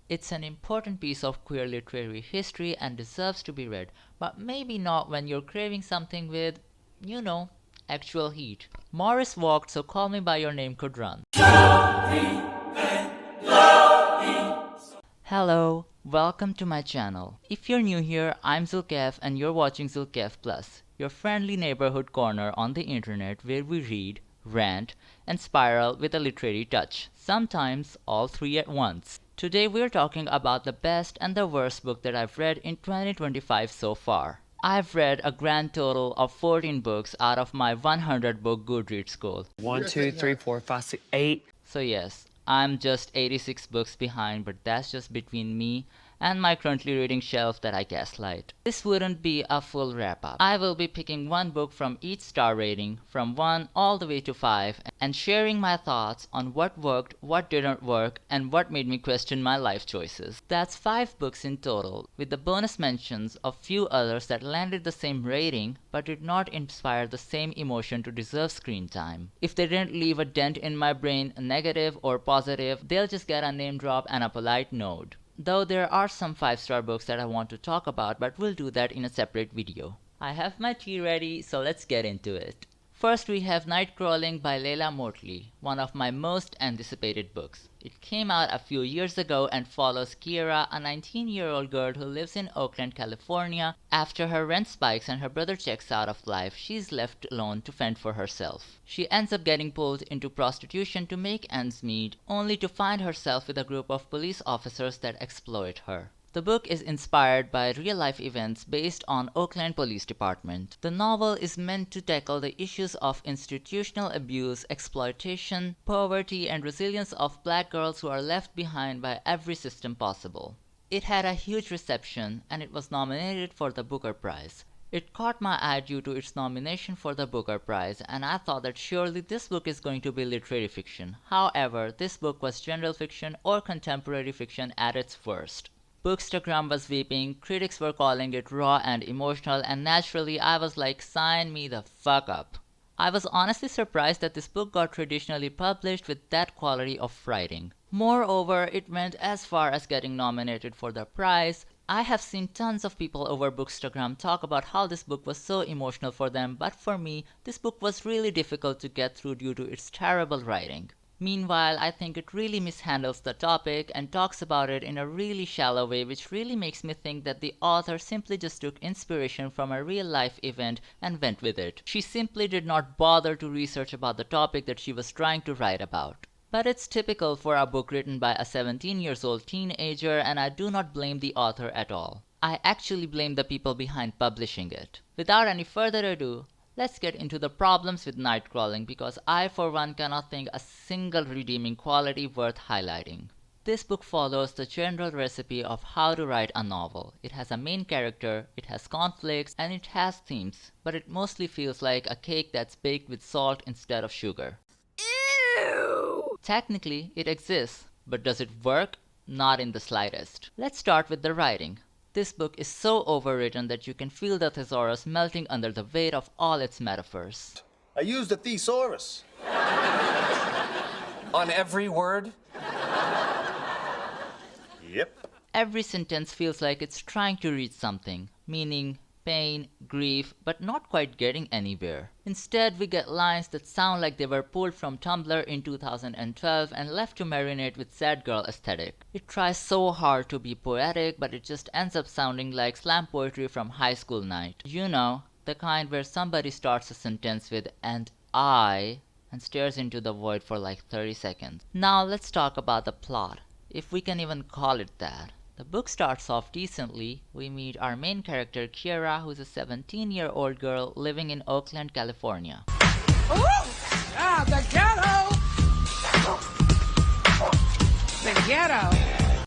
It's an important piece of queer literary history and deserves to be read, but maybe not when you're craving something with, you know, actual heat. Maurice walked, so Call Me By Your Name could run. Hello, welcome to my channel. If you're new here, I'm Zulqaif and you're watching Zulqaif Plus, your friendly neighborhood corner on the internet where we read, rant, and spiral with a literary touch, sometimes all three at once. Today we're talking about the best and the worst book that I've read in 2025 so far. I've read a grand total of 14 books out of my 100 book Goodreads goal. 1, 2, 3, 4, 5, 6, 8. So yes, I'm just 86 books behind, but that's just between me and my currently reading shelf that I gaslight. This wouldn't be a full wrap up. I will be picking one book from each star rating, from 1 all the way to 5, and sharing my thoughts on what worked, what didn't work, and what made me question my life choices. That's 5 books in total, with the bonus mentions of few others that landed the same rating but did not inspire the same emotion to deserve screen time. If they didn't leave a dent in my brain, negative or positive, they'll just get a name drop and a polite nod. Though there are some 5-star books that I want to talk about, but we'll do that in a separate video. I have my tea ready, so let's get into it. First we have Nightcrawling by Leila Motley, one of my most anticipated books. It came out a few years ago and follows Kiera, a 19-year-old girl who lives in Oakland, California. After her rent spikes and her brother checks out of life, she's left alone to fend for herself. She ends up getting pulled into prostitution to make ends meet, only to find herself with a group of police officers that exploit her. The book is inspired by real-life events based on Oakland Police Department. The novel is meant to tackle the issues of institutional abuse, exploitation, poverty, and resilience of black girls who are left behind by every system possible. It had a huge reception, and it was nominated for the Booker Prize. It caught my eye due to its nomination for the Booker Prize, and I thought that surely this book is going to be literary fiction. However, this book was general fiction or contemporary fiction at its worst. Bookstagram was weeping, critics were calling it raw and emotional, and naturally I was like, sign me the fuck up. I was honestly surprised that this book got traditionally published with that quality of writing. Moreover, it went as far as getting nominated for the prize. I have seen tons of people over Bookstagram talk about how this book was so emotional for them, but for me, this book was really difficult to get through due to its terrible writing. Meanwhile, I think it really mishandles the topic and talks about it in a really shallow way, which really makes me think that the author simply just took inspiration from a real life event and went with it. She simply did not bother to research about the topic that she was trying to write about. But it's typical for a book written by a 17-year-old teenager, and I do not blame the author at all. I actually blame the people behind publishing it. Without any further ado, let's get into the problems with Nightcrawling, because I for one cannot think a single redeeming quality worth highlighting. This book follows the general recipe of how to write a novel. It has a main character, it has conflicts, and it has themes, but it mostly feels like a cake that's baked with salt instead of sugar. Ew! Technically, it exists, but does it work? Not in the slightest. Let's start with the writing. This book is so overwritten that you can feel the thesaurus melting under the weight of all its metaphors. I used a thesaurus. On every word? Yep. Every sentence feels like it's trying to reach something, meaning, pain, grief, but not quite getting anywhere. Instead, we get lines that sound like they were pulled from Tumblr in 2012 and left to marinate with sad girl aesthetic. It tries so hard to be poetic, but it just ends up sounding like slam poetry from high school night. You know, the kind where somebody starts a sentence with "and I" and stares into the void for like 30 seconds. Now let's talk about the plot, if we can even call it that. The book starts off decently. We meet our main character Kiera, who's a 17-year-old girl living in Oakland, California. Ooh! Ah, the ghetto! The ghetto!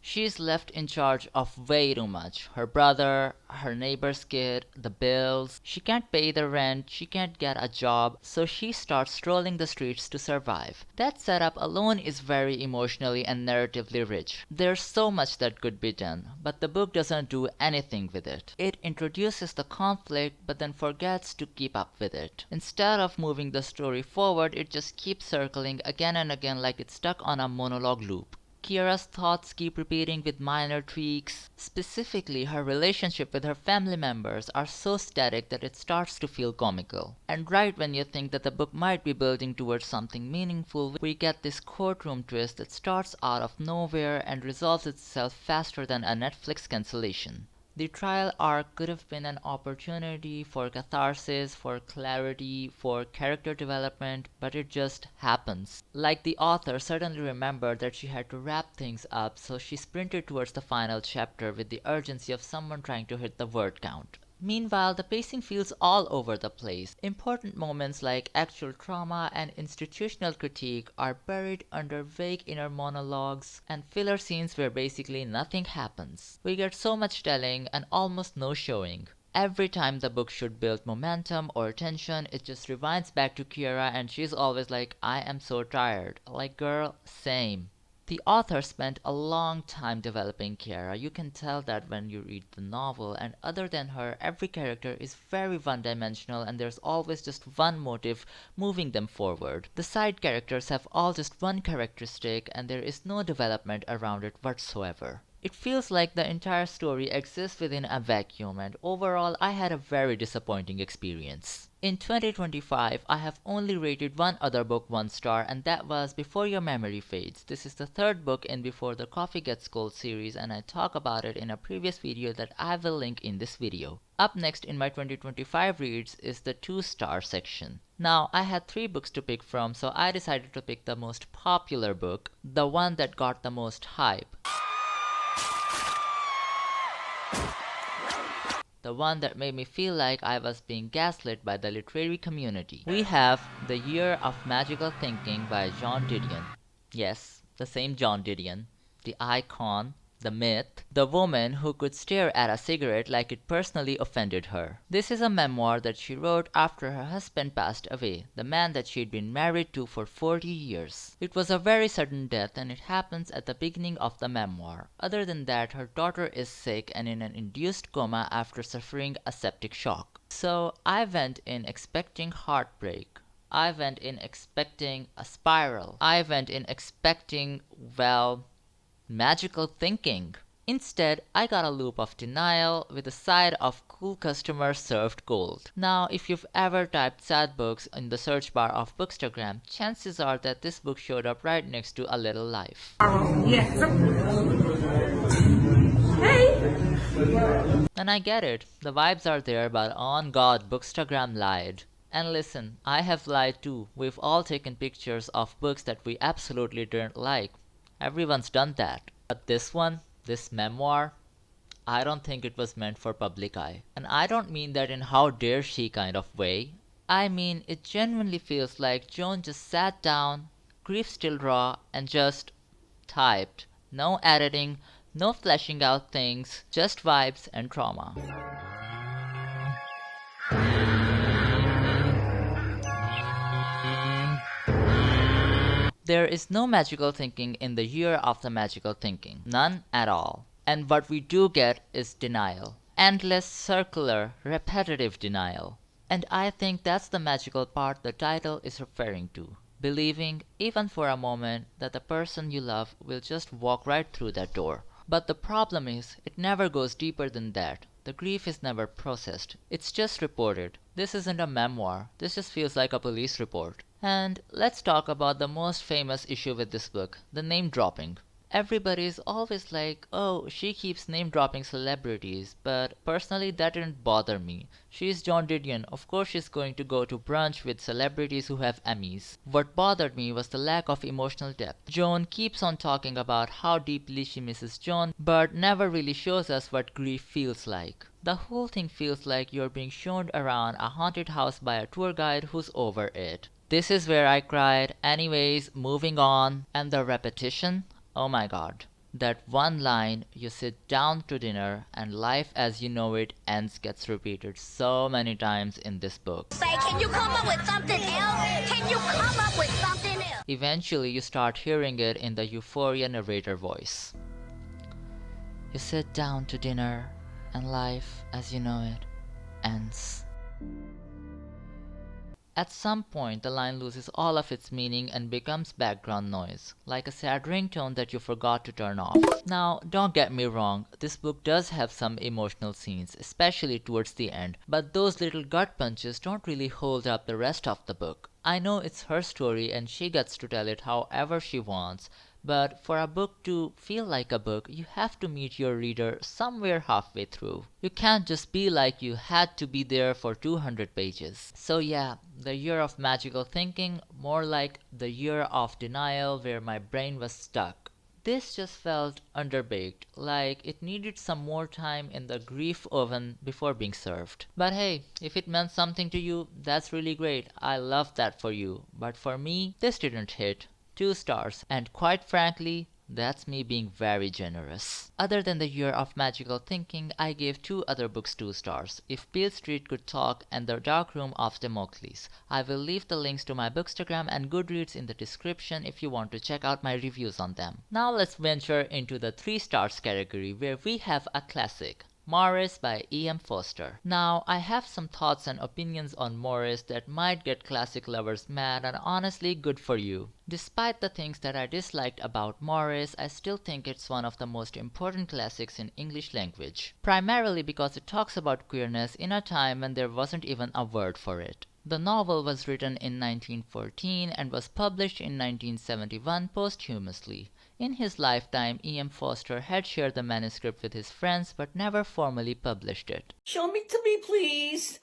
She's left in charge of way too much. Her brother, her neighbor's kid, the bills. She can't pay the rent, she can't get a job, so she starts strolling the streets to survive. That setup alone is very emotionally and narratively rich. There's so much that could be done, but the book doesn't do anything with it. It introduces the conflict but then forgets to keep up with it. Instead of moving the story forward, it just keeps circling again and again like it's stuck on a monologue loop. Kiara's thoughts keep repeating with minor tweaks. Specifically, her relationship with her family members are so static that it starts to feel comical. And right when you think that the book might be building towards something meaningful, we get this courtroom twist that starts out of nowhere and resolves itself faster than a Netflix cancellation. The trial arc could have been an opportunity for catharsis, for clarity, for character development, but it just happens. Like the author suddenly remembered that she had to wrap things up, so she sprinted towards the final chapter with the urgency of someone trying to hit the word count. Meanwhile, the pacing feels all over the place. Important moments like actual trauma and institutional critique are buried under vague inner monologues and filler scenes where basically nothing happens. We get so much telling and almost no showing. Every time the book should build momentum or tension, it just rewinds back to Kiara and she's always like, I am so tired. Like, girl, same. The author spent a long time developing Kiara. You can tell that when you read the novel, and other than her, every character is very one-dimensional and there's always just one motive moving them forward. The side characters have all just one characteristic and there is no development around it whatsoever. It feels like the entire story exists within a vacuum, and overall I had a very disappointing experience. In 2025, I have only rated one other book 1 star, and that was Before Your Memory Fades. This is the third book in Before the Coffee Gets Cold series, and I talk about it in a previous video that I will link in this video. Up next in my 2025 reads is the 2-star section. Now, I had 3 books to pick from, so I decided to pick the most popular book, the one that got the most hype. The one that made me feel like I was being gaslit by the literary community. We have The Year of Magical Thinking by John Didion. Yes, the same John Didion. The icon, the myth, the woman who could stare at a cigarette like it personally offended her. This is a memoir that she wrote after her husband passed away, the man that she'd been married to for 40 years. It was a very sudden death and it happens at the beginning of the memoir. Other than that, her daughter is sick and in an induced coma after suffering a septic shock. So I went in expecting heartbreak. I went in expecting a spiral. I went in expecting, well, magical thinking. Instead, I got a loop of denial with a side of cool customer served gold. Now, if you've ever typed sad books in the search bar of Bookstagram, chances are that this book showed up right next to A Little Life. Yes. Hey. And I get it, the vibes are there, but on God, Bookstagram lied. And listen, I have lied too. We've all taken pictures of books that we absolutely didn't like. Everyone's done that. But this one, this memoir, I don't think it was meant for public eye. And I don't mean that in how dare she kind of way. I mean, it genuinely feels like Joan just sat down, grief still raw, and just typed. No editing, no fleshing out things, just vibes and trauma. There is no magical thinking in The Year of the Magical Thinking. None at all. And what we do get is denial. Endless, circular, repetitive denial. And I think that's the magical part the title is referring to. Believing, even for a moment, that the person you love will just walk right through that door. But the problem is, it never goes deeper than that. The grief is never processed. It's just reported. This isn't a memoir. This just feels like a police report. And let's talk about the most famous issue with this book, the name dropping. Everybody is always like, oh, she keeps name dropping celebrities, but personally that didn't bother me. She's John Didion, of course she's going to go to brunch with celebrities who have Emmys. What bothered me was the lack of emotional depth. Joan keeps on talking about how deeply she misses John, but never really shows us what grief feels like. The whole thing feels like you're being shown around a haunted house by a tour guide who's over it. This is where I cried. Anyways, moving on. And the repetition? Oh my god. That one line, you sit down to dinner and life as you know it ends, gets repeated so many times in this book. Say, can you come up with something else? Can you come up with something else? Eventually you start hearing it in the Euphoria narrator voice. You sit down to dinner and life as you know it ends. At some point, the line loses all of its meaning and becomes background noise, like a sad ringtone that you forgot to turn off. Now, don't get me wrong, this book does have some emotional scenes, especially towards the end, but those little gut punches don't really hold up the rest of the book. I know it's her story and she gets to tell it however she wants, but for a book to feel like a book, you have to meet your reader somewhere halfway through. You can't just be like you had to be there for 200 pages. So yeah, the year of magical thinking, more like the year of denial where my brain was stuck. This just felt underbaked, like it needed some more time in the grief oven before being served. But hey, if it meant something to you, that's really great. I love that for you. But for me, this didn't hit. 2 stars, and quite frankly, that's me being very generous. Other than the year of magical thinking, I gave 2 other books 2 stars, If Beale Street Could Talk and The Dark Room of Damocles. I will leave the links to my Bookstagram and Goodreads in the description if you want to check out my reviews on them. Now let's venture into the 3 stars category where we have a classic. Maurice by E.M. Forster. Now, I have some thoughts and opinions on Maurice that might get classic lovers mad, and honestly good for you. Despite the things that I disliked about Maurice, I still think it's one of the most important classics in English language. Primarily because it talks about queerness in a time when there wasn't even a word for it. The novel was written in 1914 and was published in 1971 posthumously. In his lifetime, E.M. Forster had shared the manuscript with his friends but never formally published it. Show me to me, please.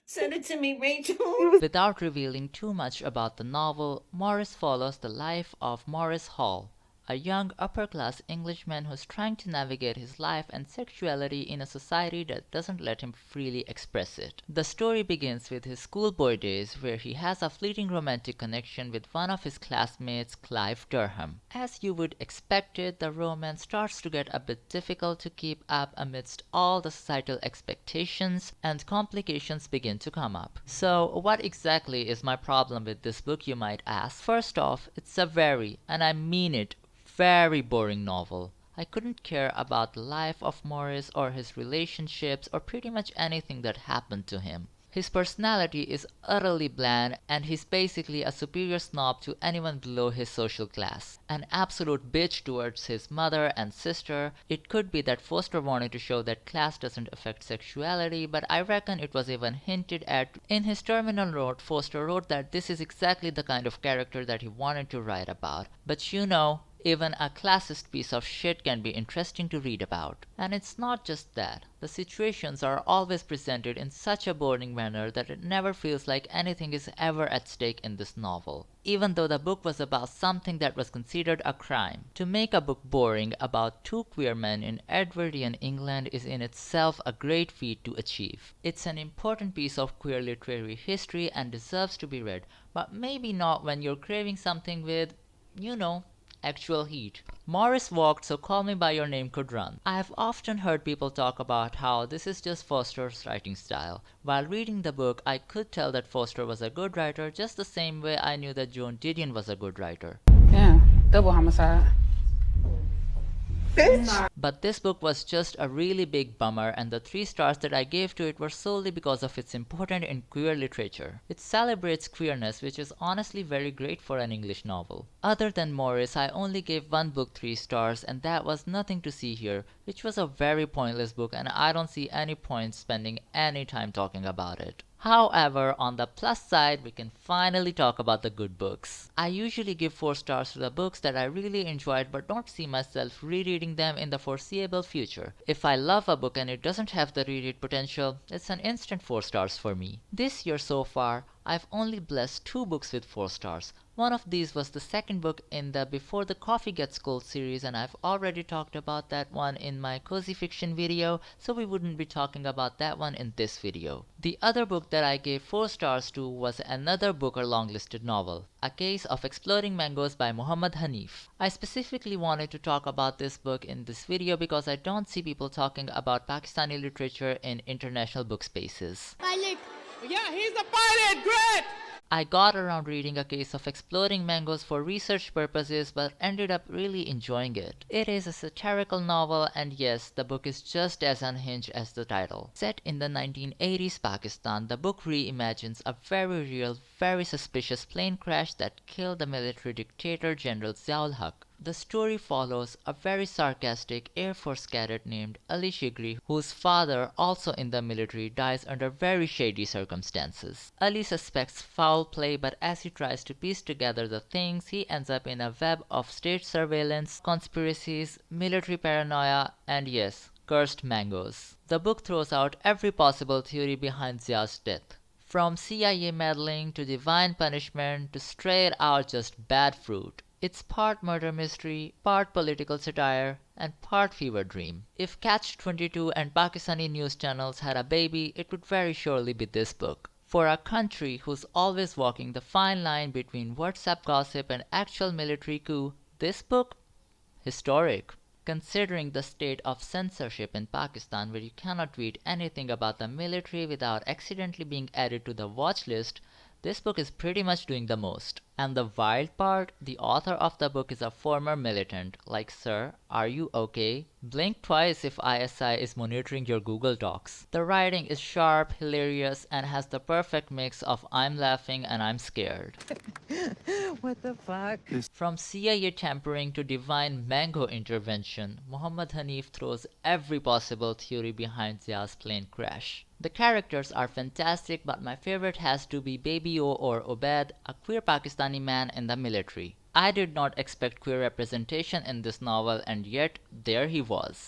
Send it to me, Rachel. Without revealing too much about the novel, Maurice follows the life of Maurice Hall, a young upper-class Englishman who's trying to navigate his life and sexuality in a society that doesn't let him freely express it. The story begins with his schoolboy days, where he has a fleeting romantic connection with one of his classmates, Clive Durham. As you would expect it, the romance starts to get a bit difficult to keep up amidst all the societal expectations, and complications begin to come up. So, what exactly is my problem with this book, you might ask? First off, it's a very, and I mean it, very boring novel. I couldn't care about the life of Maurice or his relationships or pretty much anything that happened to him. His personality is utterly bland and he's basically a superior snob to anyone below his social class. An absolute bitch towards his mother and sister. It could be that Forster wanted to show that class doesn't affect sexuality, but I reckon it was even hinted at. In his terminal note, Forster wrote that this is exactly the kind of character that he wanted to write about. But you know, even a classist piece of shit can be interesting to read about. And it's not just that. The situations are always presented in such a boring manner that it never feels like anything is ever at stake in this novel. Even though the book was about something that was considered a crime. To make a book boring about 2 queer men in Edwardian England is in itself a great feat to achieve. It's an important piece of queer literary history and deserves to be read, but maybe not when you're craving something with, you know, actual heat. Maurice walked so Call Me By Your Name could run. I have often heard people talk about how this is just Forster's writing style. While reading the book, I could tell that Forster was a good writer just the same way I knew that Joan Didion was a good writer. Yeah, double homicide. But this book was just a really big bummer, and the 3 stars that I gave to it were solely because of its importance in queer literature. It celebrates queerness, which is honestly very great for an English novel. Other than Maurice, I only gave one book 3 stars, and that was Nothing to See Here, which was a very pointless book, and I don't see any point spending any time talking about it. However, on the plus side, we can finally talk about the good books. I usually give 4 stars to the books that I really enjoyed but don't see myself rereading them in the foreseeable future. If I love a book and it doesn't have the reread potential, it's an instant 4 stars for me. This year so far, I've only blessed 2 books with 4 stars. One of these was the second book in the Before the Coffee Gets Cold series, and I've already talked about that one in my cozy fiction video, so we wouldn't be talking about that one in this video. The other book that I gave 4 stars to was another Booker longlisted novel, A Case of Exploding Mangoes by Muhammad Hanif. I specifically wanted to talk about this book in this video because I don't see people talking about Pakistani literature in international book spaces. Pilot. Yeah, he's the pilot. Great. I got around reading a case of exploding mangoes for research purposes but ended up really enjoying it. It is a satirical novel, and yes, the book is just as unhinged as the title. Set in the 1980s Pakistan, the book reimagines a very real, very suspicious plane crash that killed the military dictator General Ziaul Haq. The story follows a very sarcastic Air Force cadet named Ali Shigri, whose father, also in the military, dies under very shady circumstances. Ali suspects foul play, but as he tries to piece together the things, he ends up in a web of state surveillance, conspiracies, military paranoia, and yes, cursed mangoes. The book throws out every possible theory behind Zia's death. From CIA meddling to divine punishment to straight out just bad fruit. It's part murder mystery, part political satire, and part fever dream. If Catch 22 and Pakistani news channels had a baby, it would very surely be this book. For a country who's always walking the fine line between WhatsApp gossip and actual military coup, this book? Historic. Considering the state of censorship in Pakistan, where you cannot read anything about the military without accidentally being added to the watch list, this book is pretty much doing the most. And the wild part, the author of the book is a former militant. Like, sir, are you okay? Blink twice if ISI is monitoring your Google Docs. The writing is sharp, hilarious, and has the perfect mix of I'm laughing and I'm scared. What the fuck? From CIA tampering to divine mango intervention, Muhammad Hanif throws every possible theory behind Zia's plane crash. The characters are fantastic, but my favorite has to be Baby O or Obed, a queer Pakistani man in the military. I did not expect queer representation in this novel, and yet there he was.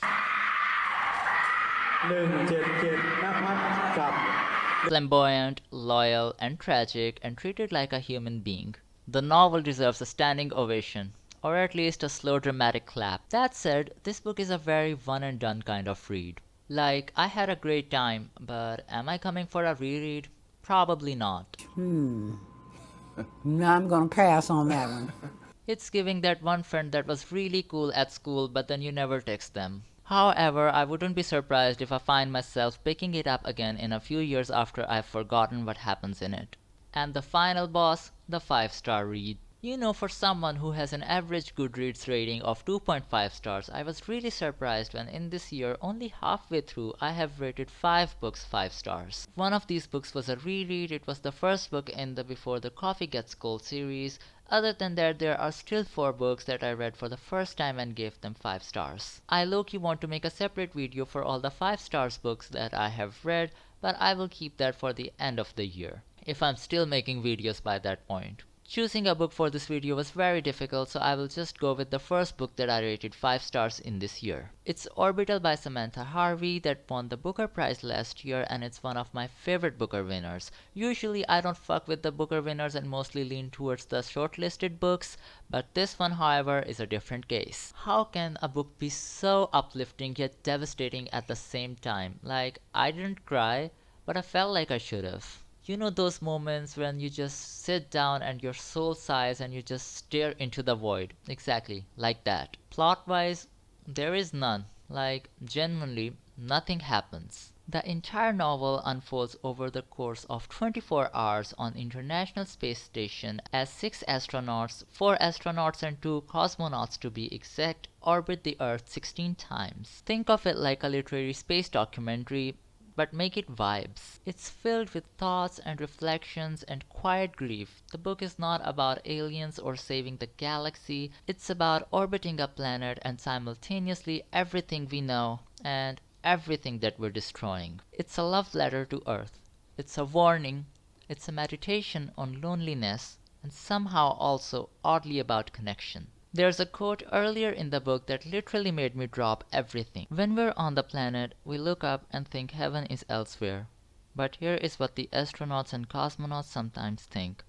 Flamboyant, loyal, and tragic, and treated like a human being. The novel deserves a standing ovation, or at least a slow dramatic clap. That said, this book is a very one and done kind of read. Like, I had a great time, but am I coming for a reread? Probably not. No, I'm gonna pass on that one. It's giving that one friend that was really cool at school but then you never text them. However, I wouldn't be surprised if I find myself picking it up again in a few years after I've forgotten what happens in it. And the final boss, the 5-star read. You know, for someone who has an average Goodreads rating of 2.5 stars, I was really surprised when in this year, only halfway through, I have rated 5 books 5 stars. One of these books was a reread. It was the first book in the Before the Coffee Gets Cold series. Other than that, there are still 4 books that I read for the first time and gave them 5 stars. I low-key want to make a separate video for all the 5 stars books that I have read, but I will keep that for the end of the year, if I'm still making videos by that point. Choosing a book for this video was very difficult, so I will just go with the first book that I rated 5 stars in this year. It's Orbital by Samantha Harvey that won the Booker Prize last year, and it's one of my favorite Booker winners. Usually I don't fuck with the Booker winners and mostly lean towards the shortlisted books, but this one, however, is a different case. How can a book be so uplifting yet devastating at the same time? Like, I didn't cry, but I felt like I should have. You know those moments when you just sit down and your soul sighs and you just stare into the void. Exactly, like that. Plot-wise, there is none. Like, genuinely, nothing happens. The entire novel unfolds over the course of 24 hours on International Space Station as 6 astronauts, 4 astronauts and 2 cosmonauts to be exact, orbit the Earth 16 times. Think of it like a literary space documentary, but make it vibes. It's filled with thoughts and reflections and quiet grief. The book is not about aliens or saving the galaxy. It's about orbiting a planet and simultaneously everything we know and everything that we're destroying. It's a love letter to Earth. It's a warning. It's a meditation on loneliness and somehow also oddly about connection. There's a quote earlier in the book that literally made me drop everything. When we're on the planet, we look up and think heaven is elsewhere. But here is what the astronauts and cosmonauts sometimes think.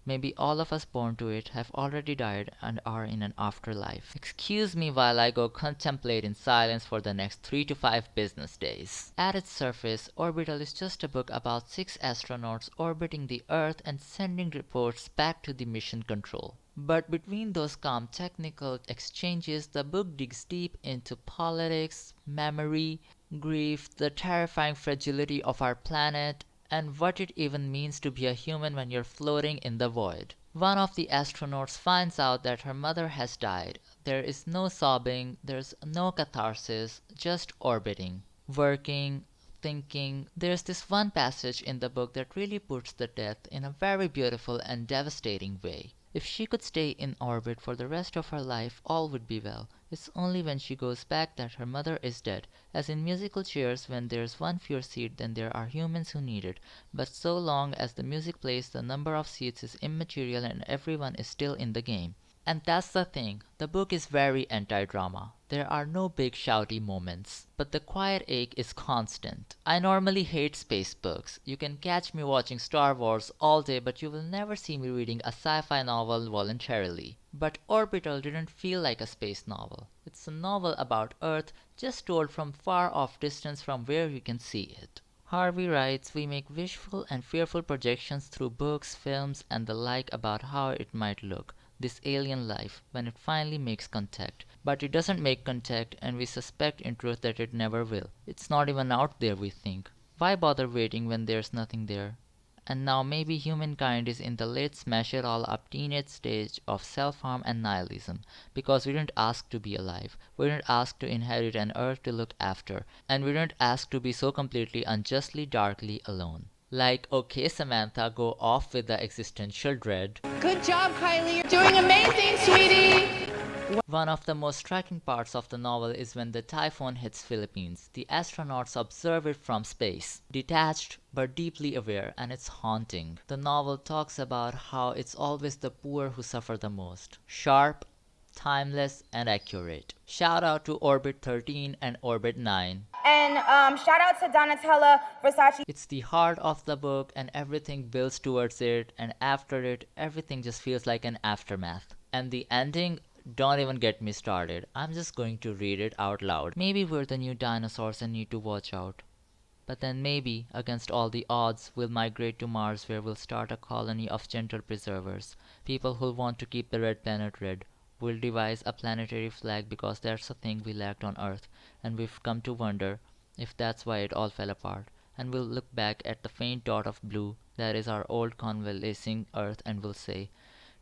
Maybe all of us born to it have already died and are in an afterlife. Excuse me while I go contemplate in silence for the next 3 to 5 business days. At its surface, Orbital is just a book about 6 astronauts orbiting the Earth and sending reports back to the mission control. But between those calm technical exchanges, the book digs deep into politics, memory, grief, the terrifying fragility of our planet, and what it even means to be a human when you're floating in the void. One of the astronauts finds out that her mother has died. There is no sobbing, there's no catharsis, just orbiting, working, thinking. There's this one passage in the book that really puts the death in a very beautiful and devastating way. If she could stay in orbit for the rest of her life, all would be well. It's only when she goes back that her mother is dead. As in musical chairs, when there's one fewer seat, then there are humans who need it. But so long as the music plays, the number of seats is immaterial and everyone is still in the game. And that's the thing, the book is very anti-drama. There are no big shouty moments, but the quiet ache is constant. I normally hate space books. You can catch me watching Star Wars all day, but you will never see me reading a sci-fi novel voluntarily. But Orbital didn't feel like a space novel. It's a novel about Earth, just told from far off distance from where you can see it. Harvey writes, we make wishful and fearful projections through books, films, and the like about how it might look, this alien life, when it finally makes contact. But it doesn't make contact, and we suspect in truth that it never will. It's not even out there, we think. Why bother waiting when there's nothing there? And now maybe humankind is in the late smash it all up teenage stage of self-harm and nihilism, because we didn't ask to be alive, we didn't ask to inherit an earth to look after, and we didn't ask to be so completely unjustly darkly alone. Like, okay Samantha, go off with the existential dread. Good job, Kylie. You're doing amazing, sweetie. One of the most striking parts of the novel is when the typhoon hits Philippines. The astronauts observe it from space, detached but deeply aware, and it's haunting. The novel talks about how it's always the poor who suffer the most. Sharp, timeless, and accurate. Shout out to Orbit 13 and Orbit 9. And shout out to Donatella Versace. It's the heart of the book and everything builds towards it, and after it, everything just feels like an aftermath. And the ending, don't even get me started. I'm just going to read it out loud. Maybe we're the new dinosaurs and need to watch out. But then maybe, against all the odds, we'll migrate to Mars where we'll start a colony of gentle preservers. People who'll want to keep the red planet red. We'll devise a planetary flag because that's a thing we lacked on Earth, and we've come to wonder if that's why it all fell apart. And we'll look back at the faint dot of blue that is our old convalescing Earth and we'll say,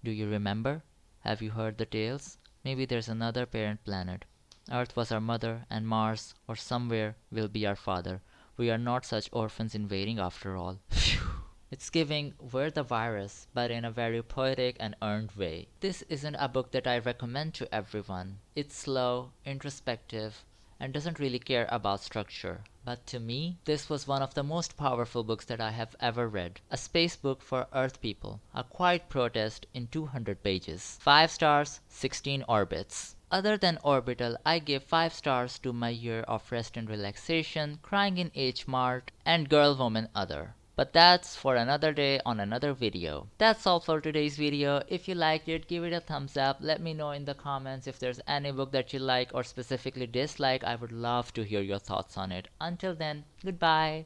do you remember? Have you heard the tales? Maybe there's another parent planet. Earth was our mother, and Mars, or somewhere, will be our father. We are not such orphans in waiting after all. Phew. It's giving We're the Virus, but in a very poetic and earned way. This isn't a book that I recommend to everyone. It's slow, introspective, and doesn't really care about structure. But to me, this was one of the most powerful books that I have ever read. A space book for Earth people. A quiet protest in 200 pages. 5 stars, 16 orbits. Other than Orbital, I gave 5 stars to My Year of Rest and Relaxation, Crying in H Mart, and Girl Woman Other. But that's for another day on another video. That's all for today's video. If you liked it, give it a thumbs up. Let me know in the comments if there's any book that you like or specifically dislike. I would love to hear your thoughts on it. Until then, goodbye.